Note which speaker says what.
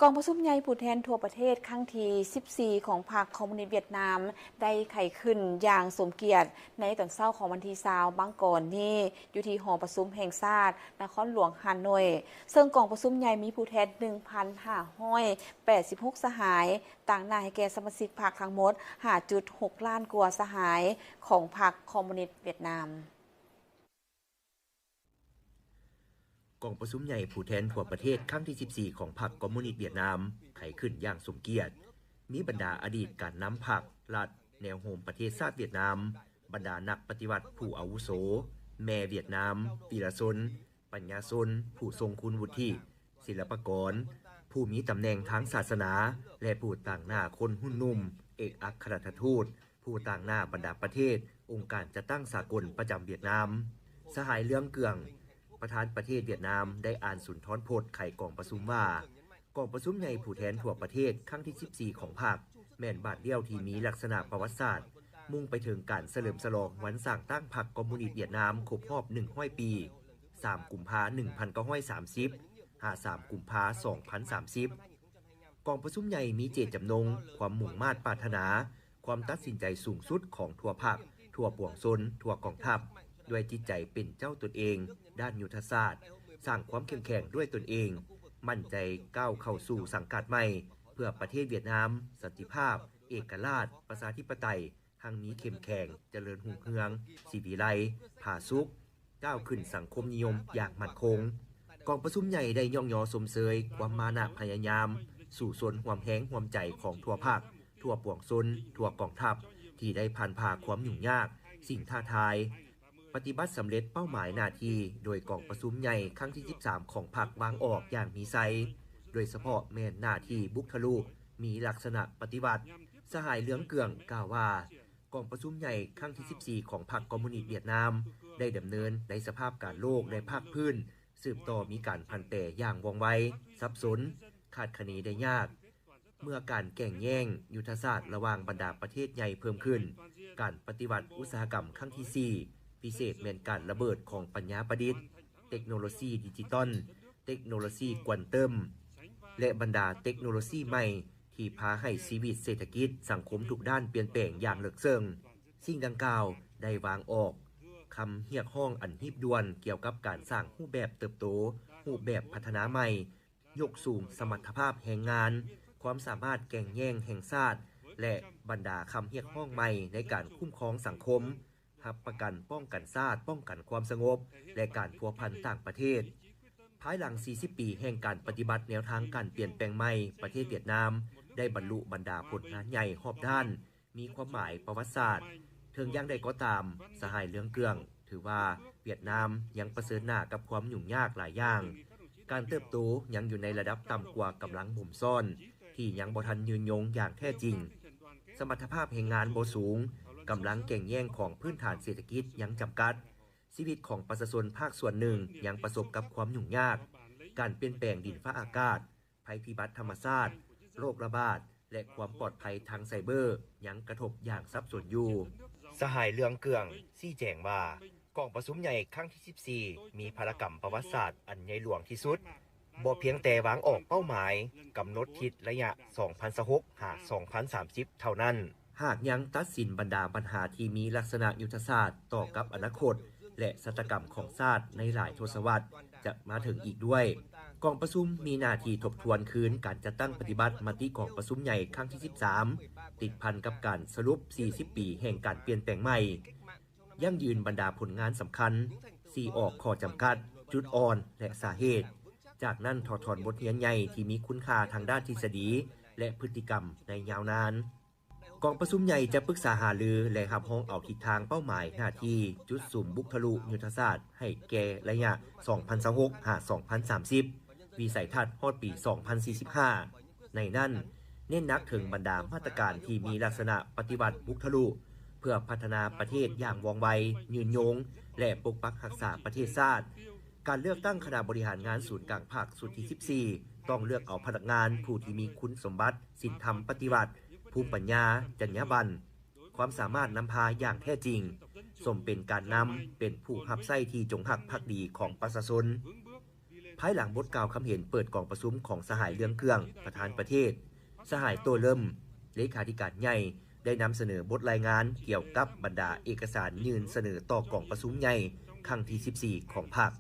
Speaker 1: กองประชุมใหญ่ผู้แทนทั่วประเทศครั้งที่14ของพรรคคอมมิวนิสต์เวียดนามได้ไขขึ้นอย่างสมเกียรติในตอนเช้าของวันที่20บังก่อนนี้อยู่ที่หอประชุมแห่งชาตินครหลวงฮานอยซึ่งกองประชุมใหญ่มีผู้แทน 1,586 สหายต่างหน้าให้แก่สมาชิกพรรคทั้งหมด 5.6 ล้านกว่าสหายของพรรคคอมมิวนิสต์เวียดนาม
Speaker 2: กองประชุมใหญ่ผู้แทนทั่วประเทศครั้งที่14ของพรรคคอมมิวนิสต์เวียดนามไขขึ้นอย่างสมเกียรติมีบรรดาอดีตการนำพรรครัฐแนวโหมประเทศชาติเวียดนามบรรดานักปฏิวัติผู้อาวุโสแม่เวียดนามวีรชนปัญญาชนผู้ทรงคุณวุฒิศิลปากรผู้มีตำแหน่งทางศาสนาและผู้ต่างหน้าคนหุ่นนุ่มเอกอัครราชทูตผู้ต่างหน้าบรรดาประเทศองค์การจัดตั้งสากลประจำเวียดนามสหายเรื่องเกืองประธานประเทศเวียดนามได้อ่านสุนทรพจน์ไขกองประชุมว่ากองประชุมใหญ่ผู้แทนทั่วประเทศครั้งที่14ของพรรคแม่นบาทเดียวที่มีลักษณะประวัติศาสตร์มุ่งไปถึงการเฉลิมฉลองวันสร้างตั้งพรรคคอมมิวนิสต์เวียดนามครบรอบ100 ปี3 กุมภาพันธ์ 1930 53 กุมภาพันธ์ 2030กองประชุมใหญ่มีเจตจำนงความมุ่งมา่ปรารถนาความตัดสินใจสูงสุดของทั่วพรรคทั่วปวงชนทั่วกองทัพด้วยจิตใจเป็นเจ้าตนเองด้านยุทธศาสตร์สร้างความเข้มแข็งด้วยตนเองมั่นใจก้าวเข้าสู่สังกัดใหม่เพื่อประเทศเวียดนามสันติภาพเอกราชประชาธิปไตยทางนี้เข้มแข็งเจริญรุ่งเรืองสิวิไลผาสุกก้าวขึ้นสังคมนิยมอย่างมั่นคงกองประชุมใหญ่ได้ย่องยอสมเสยความมานะพยายามสู่ส่วนความแห้งความใจของทั่วภาคทั่วปวงชนทั่วกองทัพที่ได้ผ่านผ่าความยุ่งยากสิ่งท้าทายปฏิบัติสำเร็จเป้าหมายหน้าที่โดยกองประชุมใหญ่ครั้งที่13ของพรรควางออกอย่างมีไซโดยเฉพาะแม่นหน้าที่บุคลุมีลักษณะปฏิบัติสหายเหลืองเกืองกล่าวว่ากองประชุมใหญ่ครั้งที่14ของพรรคคอมมิวนิสต์เวียดนามได้ดำเนินในสภาพการโลกในภาคพื้นสืบต่อมีการพันแต่อย่างว่องไวซับซ้อนคาดคะเนได้ยากเมื่อการแข่งแย่งยุทธศาสตร์ระหว่างบรรดาประเทศใหญ่เพิ่มขึ้นการปฏิวัติอุตสาหกรรมครั้งที่4พิเศษแม่นการระเบิดของปัญญาประดิษฐ์เทคโนโลยีดิจิตอลเทคโนโลยีควอนตัมและบรรดาเทคโนโลยีใหม่ที่พาให้ชีวิตเศรษฐกิจสังคมทุกด้านเปลี่ยนแปลงอย่างเลิกเซิงสิ่งดังกล่าวได้วางออกคำเรียกร้องอันรีบด่วนเกี่ยวกับการสร้างรูปแบบเติบโตรูปแบบพัฒนาใหม่ยกสูงสมรรถภาพแห่งงานความสามารถแข่งแย่งแห่งชาติและบรรดาคำเรียกร้องใหม่ในการคุ้มครองสังคมรับประกันป้องกันชาติป้องกันความสงบและการพัวพันต่างประเทศภายหลัง40 ปีแห่งการปฏิบัติแนวทางการเปลี่ยนแปลงใหม่ประเทศเวียดนามได้บรรลุบรรดาผลงานใหญ่รอบด้านมีความหมายประวัติศาสตร์ถึงอย่างใดก็ตามสหายเหลืองเกืองถือว่าเวียดนามยังเผชิญหน้ากับความยุ่งยากหลายอย่างการเติบโตยังอยู่ในระดับต่ำกว่ากำลังบ่มซ่อนที่ยังบ่ทันยืนยงอย่างแท้จริงสมรรถภาพแห่งงานบ่สูงกำลังแข่งแย่งของพื้นฐานเศรษฐกิจยังจำกัดชีวิตของประชาชนภาคส่วนหนึ่งยังประสบกับความยุ่งยากการเปลี่ยนแปลงดินฟ้าอากาศภัยพิบัติธรรมชาติโรคระบาดและความปลอดภัยทางไซเบอร์ยังกระทบอย่างซับซ้อนอยู่สหายเรืองเกืองชี้แจงว่ากองประชุมใหญ่ครั้งที่14มีภารกรรมประวัติศาสตร์อันใหญ่หลวงที่สุดบ่เพียงแต่วางออกเป้าหมายกำหนดทิศระยะ 2026 หา 2030 เท่านั้นหากยังตัดสินบรรดาปัญหาที่มีลักษณะยุทธศาสตร์ต่อกับอนาคตและชะตากรรมของชาติในหลายทศวรรษจะมาถึงอีกด้วยกองประชุมมีหน้าที่ทบทวนคืนการจัดตั้งปฏิบัติมติกองประชุมใหญ่ครั้งที่13ติดพันกับการสรุป40 ปีแห่งการเปลี่ยนแปลงใหม่ยั่งยืนบรรดาผลงานสำคัญ4ออกข้อจำกัดจุดอ่อนและสาเหตุจากนั้นถอดถอนบทเรียนใหญ่ที่มีคุณค่าทางด้านทฤษฎีและพฤติกรรมในยาวนานกองประชุมใหญ่จะปรึกษาหารือและรับห้องเอาทิศทางเป้าหมายหน้าที่จุดสุ่มบุคลุยุทธศาสตร์ให้แก่ระยะ 2026 หา 2030 วิสัยทัศน์ฮอดปี 2045 ในนั้นเน้นหนักถึงบรรดามาตรการที่มีลักษณะปฏิบัติบุคลุเพื่อพัฒนาประเทศอย่างว่องไวยืนยงและปกปักรักษาประเทศชาติการเลือกตั้งคณะบริหารงานศูนย์กลางภาคสุดที่14ต้องเลือกเอาพนักงานผู้ที่มีคุณสมบัติศีลธรรมปฏิบัติภูมิปัญญาจรรยาบรรณความสามารถนำพาอย่างแท้จริงสมเป็นการนำเป็นผู้รับใช้ที่จงหักภักดีของประชาชน ภายหลังบทกล่าวคำเห็นเปิดกองประชุมของสหายเรื่องเครื่องประธานประเทศสหายโตเริ่มเลขาธิการใหญ่ได้นำเสนอบทรายงานเกี่ยวกับบรรดาเอกสารยื่นเสนอต่อกองประชุมใหญ่ครั้งที่ 14 ของพรรค